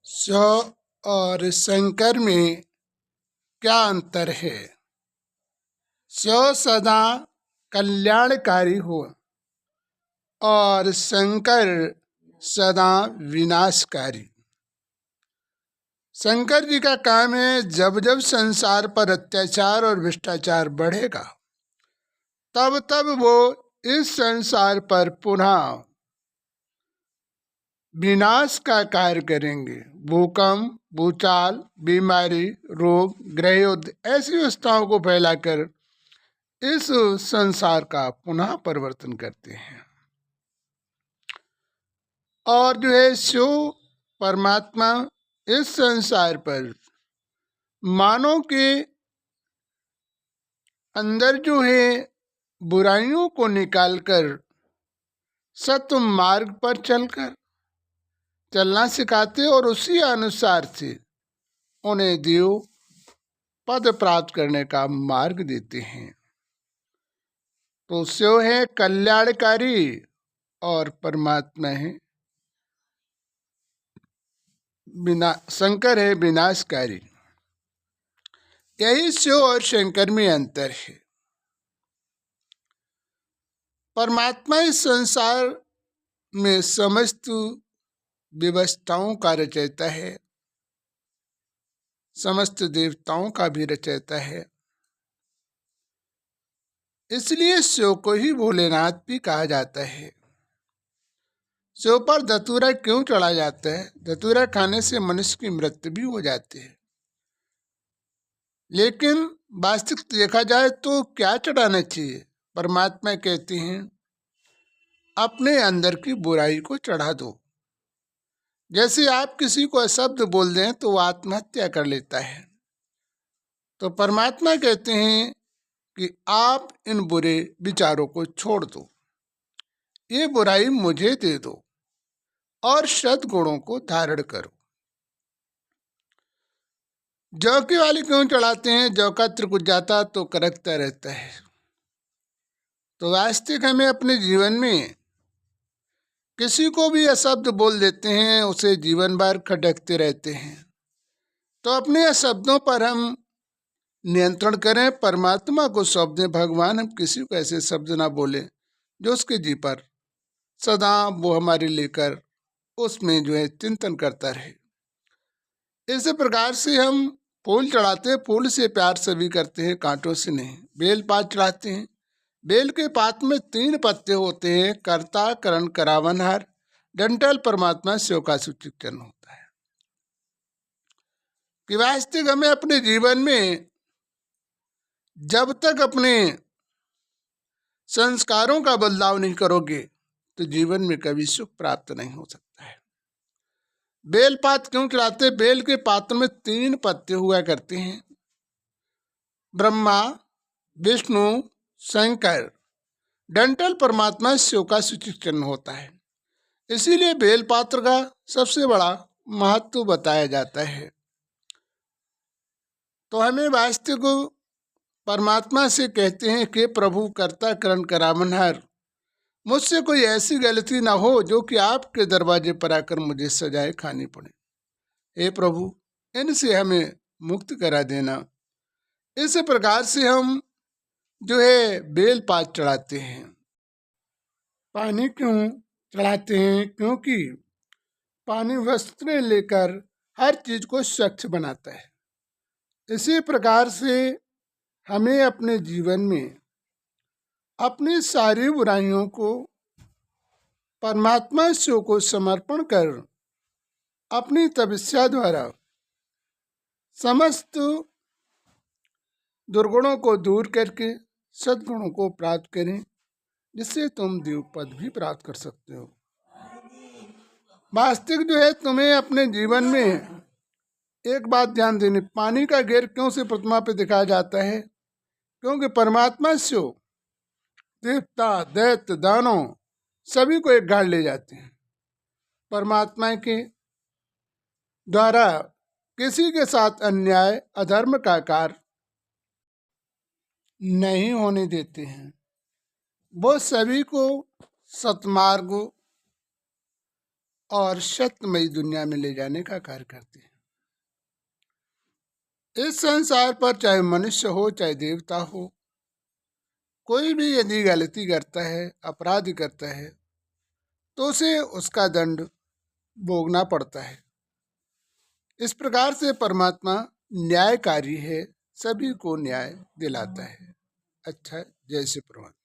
शिव और शंकर में क्या अंतर है। शिव सदा कल्याणकारी हो और शंकर सदा विनाशकारी। शंकर जी का काम है जब जब संसार पर अत्याचार और भ्रष्टाचार बढ़ेगा तब तब वो इस संसार पर पुनः विनाश का कार्य करेंगे। भूकंप, भूचाल, बीमारी, रोग, गृहयुद्ध ऐसी अवस्थाओं को फैलाकर इस संसार का पुनः परिवर्तन करते हैं। और जो है शिव परमात्मा इस संसार पर मानव के अंदर जो है बुराइयों को निकालकर सत्य मार्ग पर चलना सिखाते और उसी अनुसार से उन्हें देव पद प्राप्त करने का मार्ग देते हैं। तो शिव है कल्याणकारी और परमात्मा है शंकर है विनाशकारी। यही शिव और शंकर में अंतर है। परमात्मा इस संसार में समस्त व्यवस्थाओं का रचयिता है, समस्त देवताओं का भी रचयिता है। इसलिए शिव को ही भोलेनाथ भी कहा जाता है। शिव पर धतूरा क्यों चढ़ा जाता है? धतूरा खाने से मनुष्य की मृत्यु भी हो जाती है, लेकिन वास्तविक देखा जाए तो क्या चढ़ाना चाहिए? परमात्मा कहते हैं अपने अंदर की बुराई को चढ़ा दो। जैसे आप किसी को अशब्द बोल दें तो वो आत्महत्या कर लेता है, तो परमात्मा कहते हैं कि आप इन बुरे विचारों को छोड़ दो, ये बुराई मुझे दे दो और सद्गुणों को धारण करो। जौ की वाली क्यों चढ़ाते हैं? जौ का त्रिकुट जाता तो करकता रहता है। तो वास्तविक हमें अपने जीवन में किसी को भी अशब्द बोल देते हैं, उसे जीवन भर खटकते रहते हैं। तो अपने शब्दों पर हम नियंत्रण करें, परमात्मा को सौंप दें। भगवान हम किसी को ऐसे शब्द ना बोले जो उसके जी पर सदा वो हमारे लेकर उसमें जो है चिंतन करता रहे। इस प्रकार से हम फूल चढ़ाते हैं, फूल से प्यार सभी करते हैं, कांटों से नहीं। बेल पात चढ़ाते हैं, बेल के पात में 3 पत्ते होते हैं, कर्ता, करण, करावनहार। डंठल परमात्मा शिव का सूचक चिन्ह होता है। कि वास्तविक हमें अपने जीवन में जब तक अपने संस्कारों का बदलाव नहीं करोगे तो जीवन में कभी सुख प्राप्त नहीं हो सकता है। बेल पात क्यों चढ़ाते? बेल के पात्र में 3 पत्ते हुआ करते हैं, ब्रह्मा, विष्णु, शंकर। डंठल परमात्मा शिव का सूचक चिन्ह होता है। इसीलिए बेल पात्र का सबसे बड़ा महत्व बताया जाता है। तो हमें वास्तविक परमात्मा से कहते हैं कि प्रभु कर्ता, करण, करावनहार, मुझसे कोई ऐसी गलती ना हो जो कि आपके दरवाजे पर आकर मुझे सजाए खानी पड़े। हे प्रभु, इनसे हमें मुक्त करा देना। इस प्रकार से हम जो है बेल पात चढ़ाते हैं। पानी क्यों चढ़ाते हैं? क्योंकि पानी वस्त्र लेकर हर चीज को स्वच्छ बनाता है। इसी प्रकार से हमें अपने जीवन में अपनी सारी बुराइयों को परमात्मा शिव को समर्पण कर अपनी तपस्या द्वारा समस्त दुर्गुणों को दूर करके सद्गुणों को प्राप्त करें, जिससे तुम देव पद भी प्राप्त कर सकते हो। वास्तविक जो है तुम्हें अपने जीवन में एक बात ध्यान देनी, पानी का घेर क्यों से प्रतिमा पे दिखाया जाता है? क्योंकि परमात्मा शिव देवता, दैत्य, दानव सभी को एक गाड़ ले जाते हैं। परमात्मा के द्वारा किसी के साथ अन्याय, अधर्म का कार्य नहीं होने देते हैं। वो सभी को सतमार्ग और सत्यमयी दुनिया में ले जाने का कार्य करती है। इस संसार पर चाहे मनुष्य हो चाहे देवता हो, कोई भी यदि गलती करता है, अपराध करता है, तो उसे उसका दंड भोगना पड़ता है। इस प्रकार से परमात्मा न्यायकारी है, सभी को न्याय दिलाता है। अच्छा, जय श्री परमात्मा।